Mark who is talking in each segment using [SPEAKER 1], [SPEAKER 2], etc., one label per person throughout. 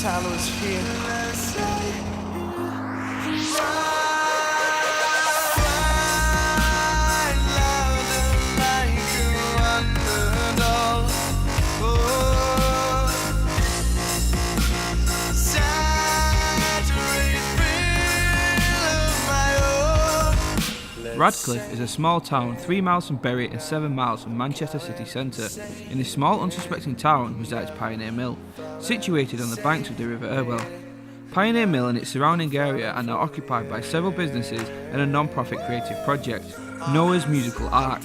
[SPEAKER 1] Tyler's here.
[SPEAKER 2] Radcliffe is a small town 3 miles from Bury and 7 miles from Manchester city centre. In this small unsuspecting town resides Pioneer Mill, situated on the banks of the River Irwell. Pioneer Mill and its surrounding area are now occupied by several businesses and a non-profit creative project, Noah's Musical Ark,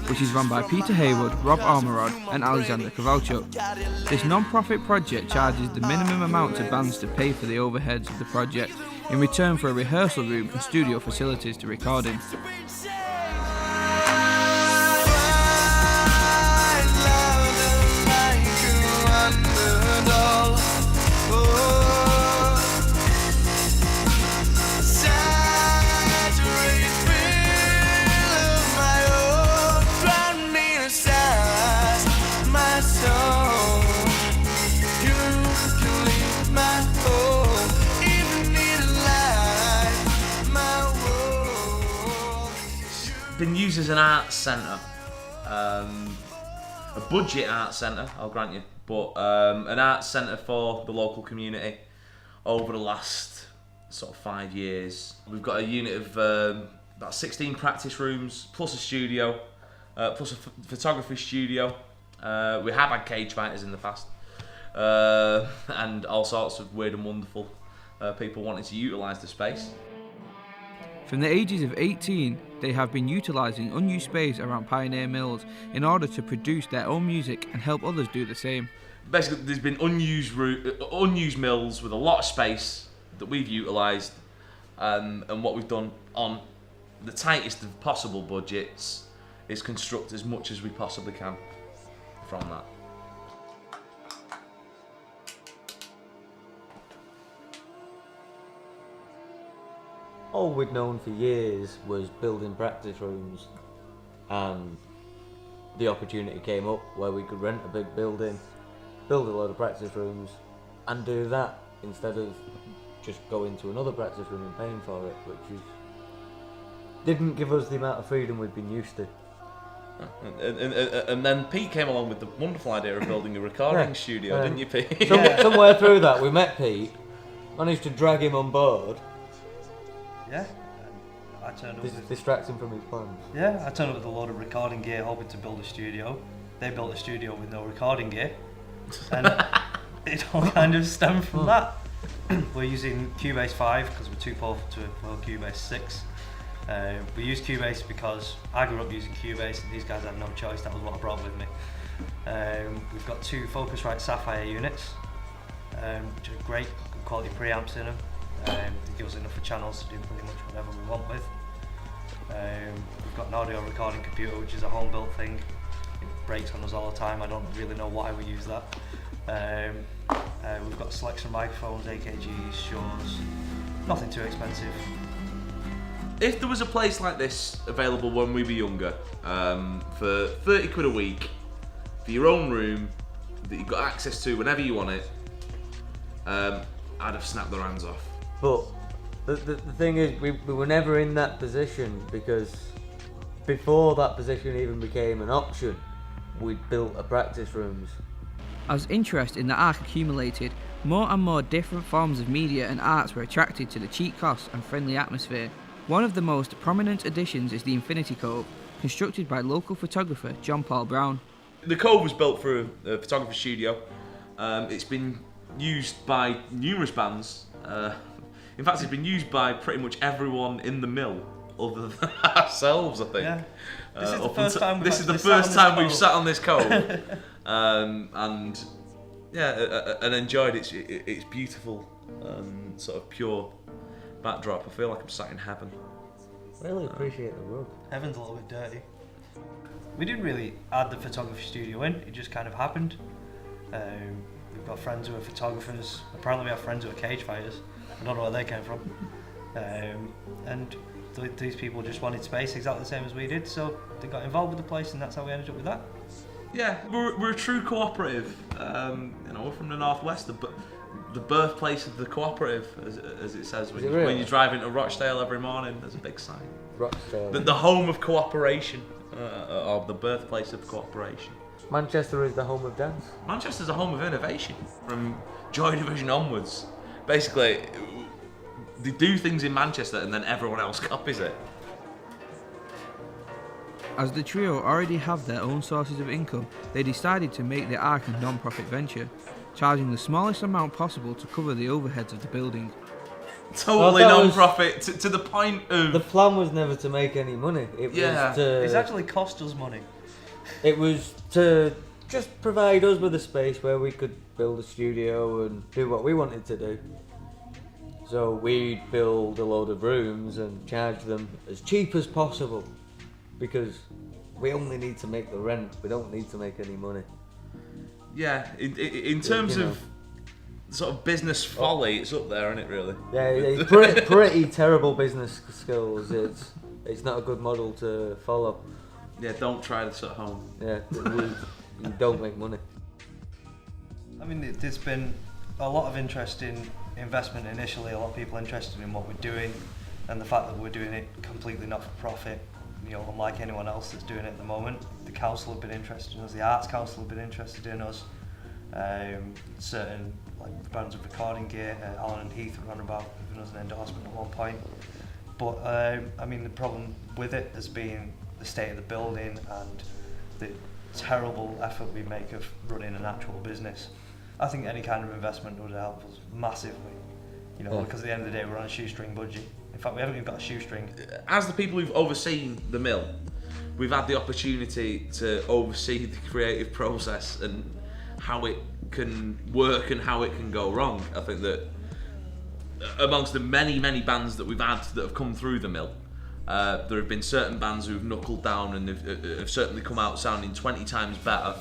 [SPEAKER 2] which is run by Peter Haywood, Rob Ormerod and Alexander Kowalchuk. This non-profit project charges the minimum amount to bands to pay for the overheads of the project, in return for a rehearsal room and studio facilities to record in.
[SPEAKER 3] Been used as an arts centre, a budget arts centre, I'll grant you, but an arts centre for the local community over the last sort of 5 years. We've got a unit of about 16 practice rooms, plus a studio, plus a photography studio. We have had cage fighters in the past, and all sorts of weird and wonderful people wanting to utilise the space.
[SPEAKER 2] From the ages of 18, they have been utilising unused space around Pioneer Mills in order to produce their own music and help others do the same.
[SPEAKER 3] Basically, there's been unused mills with a lot of space that we've utilised, and what we've done on the tightest of possible budgets is construct as much as we possibly can from that.
[SPEAKER 4] All we'd known for years was building practice rooms, and the opportunity came up where we could rent a big building, build a load of practice rooms and do that instead of just going to another practice room and paying for it, which didn't give us the amount of freedom we'd been used to.
[SPEAKER 3] And then Pete came along with the wonderful idea of building a recording studio, didn't you, Pete?
[SPEAKER 4] Somewhere through that we met Pete, managed to drag him on board.
[SPEAKER 5] Yeah, I turned up with...
[SPEAKER 4] Distract him from his plans.
[SPEAKER 5] Yeah, I turned up with a load of recording gear hoping to build a studio. They built a studio with no recording gear, and it all kind of stemmed from that. We're using Cubase 5 because we're too poor to afford Cubase 6. We use Cubase because I grew up using Cubase and these guys had no choice, that was what I brought with me. We've got 2 Focusrite Sapphire units, which are great, good quality preamps in them. It gives us enough for channels to do pretty much whatever we want with. We've got an audio recording computer, which is a home built thing. It breaks on us all the time, I don't really know why we use that. We've got a selection of microphones, AKGs, Shores, nothing too expensive.
[SPEAKER 3] If there was a place like this available when we were younger, for 30 quid a week, for your own room, that you've got access to whenever you want it, I'd have snapped their hands off.
[SPEAKER 4] But the thing is, we were never in that position, because before that position even became an option, we'd built a practice rooms.
[SPEAKER 2] As interest in the Ark accumulated, more and more different forms of media and arts were attracted to the cheap costs and friendly atmosphere. One of the most prominent additions is the Infinity Cove, constructed by local photographer John Paul Brown.
[SPEAKER 3] The Cove was built for a photography studio. It's been used by numerous bands. In fact, it's been used by pretty much everyone in the mill, other than ourselves, I think.
[SPEAKER 5] Yeah. This is the
[SPEAKER 3] first time we've sat on this cove, and yeah, and enjoyed its beautiful, sort of pure backdrop. I feel like I'm sat in heaven.
[SPEAKER 4] Really appreciate the rug.
[SPEAKER 5] Heaven's a little bit dirty. We didn't really add the photography studio in, it just kind of happened. We've got friends who are photographers, apparently we have friends who are cage fighters. I don't know where they came from. And these people just wanted space exactly the same as we did, so they got involved with the place, and that's how we ended up with that.
[SPEAKER 3] Yeah, we're a true cooperative. We're from the northwest, the birthplace of the cooperative, as it says when, when you drive into Rochdale every morning. There's a big sign.
[SPEAKER 4] Rochdale.
[SPEAKER 3] The home of cooperation, or the birthplace of cooperation.
[SPEAKER 4] Manchester is the home of dance.
[SPEAKER 3] Manchester's a home of innovation from Joy Division onwards. Basically, they do things in Manchester and then everyone else copies it.
[SPEAKER 2] As the trio already have their own sources of income, they decided to make the Ark a non-profit venture, charging the smallest amount possible to cover the overheads of the building.
[SPEAKER 3] Totally non-profit, to the point of...
[SPEAKER 4] The plan was never to make any money. It was to...
[SPEAKER 5] It's actually cost us money.
[SPEAKER 4] It was to just provide us with a space where we could build a studio and do what we wanted to do. So we'd build a load of rooms and charge them as cheap as possible, because we only need to make the rent, we don't need to make any money.
[SPEAKER 3] Yeah, in terms of sort of business folly, it's up there, isn't it, really?
[SPEAKER 4] Yeah, it's pretty terrible business skills. It's not a good model to follow.
[SPEAKER 3] Yeah, don't try this at home.
[SPEAKER 4] Yeah, you don't make money.
[SPEAKER 5] I mean, there's been a lot of interest in investment initially, a lot of people interested in what we're doing, and the fact that we're doing it completely not for profit, unlike anyone else that's doing it at the moment. The council have been interested in us, the Arts Council have been interested in us, certain brands of recording gear, Allen and Heath were on about giving us an endorsement at one point. But the problem with it has been the state of the building and the terrible effort we make of running an actual business. I think any kind of investment would help us massively, because at the end of the day we're on a shoestring budget. In fact, we haven't even got a shoestring.
[SPEAKER 3] As the people who've overseen the mill, we've had the opportunity to oversee the creative process and how it can work and how it can go wrong. I think that amongst the many, many bands that we've had that have come through the mill, there have been certain bands who've knuckled down and have certainly come out sounding 20 times better.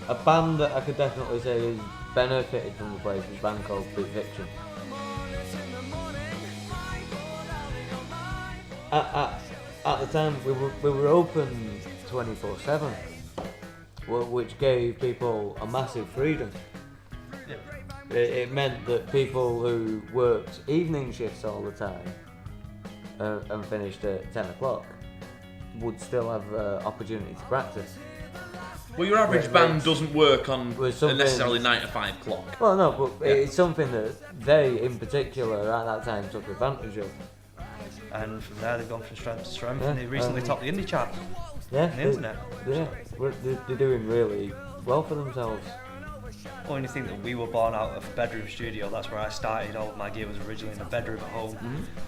[SPEAKER 4] A band that I could definitely say has benefited from the place is a band called Big Fiction. At the time, we were open 24/7, which gave people a massive freedom. Yeah. It meant that people who worked evening shifts all the time and finished at 10 o'clock would still have opportunity to practice.
[SPEAKER 3] Well, your average band doesn't work on necessarily 9 to 5 o'clock.
[SPEAKER 4] Well, no, but it's something that they, in particular, at that time took advantage of.
[SPEAKER 5] And from there they've gone from strength to strength, and they recently topped the indie chart on the internet.
[SPEAKER 4] Yeah, they're doing really well for themselves.
[SPEAKER 5] When you think that we were born out of a bedroom studio, that's where I started. All of my gear was originally in a bedroom at home,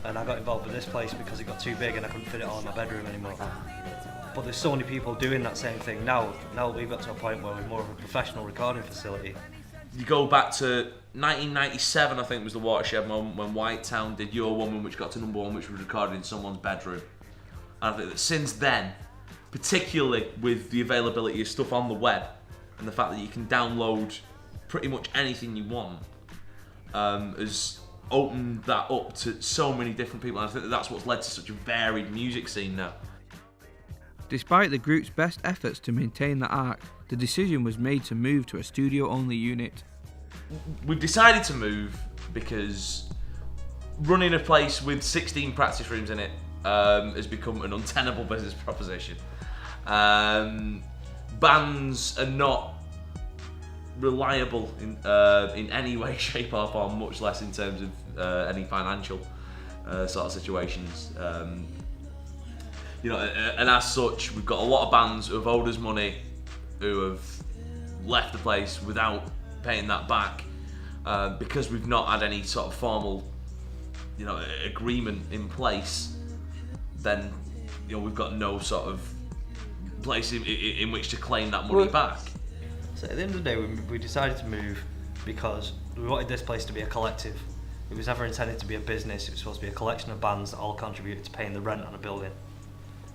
[SPEAKER 5] and I got involved with this place because it got too big and I couldn't fit it all in my bedroom anymore. But there's so many people doing that same thing now. Now we've got to a point where we're more of a professional recording facility.
[SPEAKER 3] You go back to 1997, I think was the watershed moment when White Town did Your Woman, which got to #1, which was recorded in someone's bedroom. And I think that since then, particularly with the availability of stuff on the web and the fact that you can download pretty much anything you want, has opened that up to so many different people. And I think that that's what's led to such a varied music scene now.
[SPEAKER 2] Despite the group's best efforts to maintain the Ark, the decision was made to move to a studio-only unit.
[SPEAKER 3] We've decided to move because running a place with 16 practice rooms in it has become an untenable business proposition. Bands are not reliable in any way, shape or form, much less in terms of any financial sort of situations. And as such, we've got a lot of bands who have owed us money, who have left the place without paying that back, because we've not had any sort of formal, agreement in place. Then, we've got no sort of place in which to claim that money back.
[SPEAKER 5] So at the end of the day, we decided to move because we wanted this place to be a collective. It was never intended to be a business. It was supposed to be a collection of bands that all contributed to paying the rent on a building.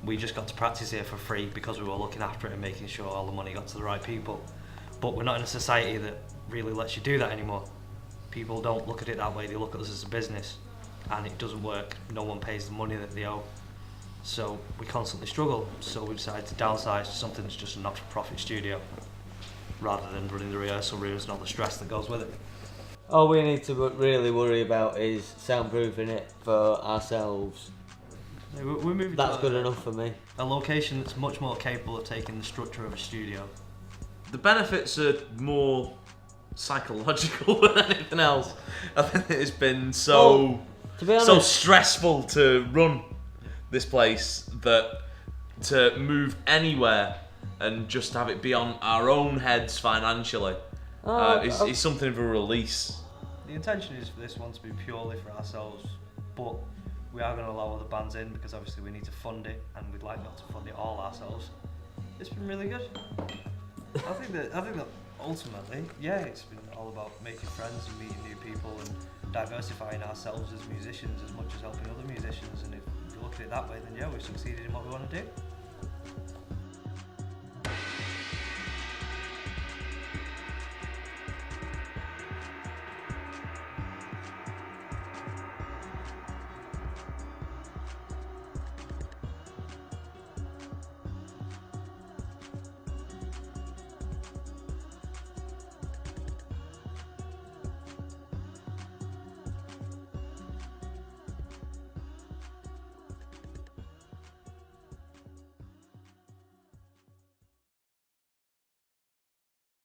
[SPEAKER 5] We just got to practice here for free because we were looking after it and making sure all the money got to the right people. But we're not in a society that really lets you do that anymore. People don't look at it that way, they look at us as a business, and it doesn't work. No one pays the money that they owe. So we constantly struggle. So we decided to downsize to something that's just a not-for-profit studio, rather than running the rehearsal rooms and all the stress that goes with it.
[SPEAKER 4] All we need to really worry about is soundproofing it for ourselves.
[SPEAKER 5] Yeah, we're moving
[SPEAKER 4] That's
[SPEAKER 5] to
[SPEAKER 4] good enough for me.
[SPEAKER 5] a location that's much more capable of taking the structure of a studio.
[SPEAKER 3] The benefits are more psychological than anything else. I think it's been
[SPEAKER 4] To be honest,
[SPEAKER 3] so stressful to run this place that to move anywhere and just have it be on our own heads financially is something of a release.
[SPEAKER 5] The intention is for this one to be purely for ourselves, but we are going to allow other bands in because obviously we need to fund it, and we'd like not to fund it all ourselves. It's been really good. I think that ultimately, yeah, it's been all about making friends and meeting new people and diversifying ourselves as musicians as much as helping other musicians. And if you look at it that way, then yeah, we've succeeded in what we want to do.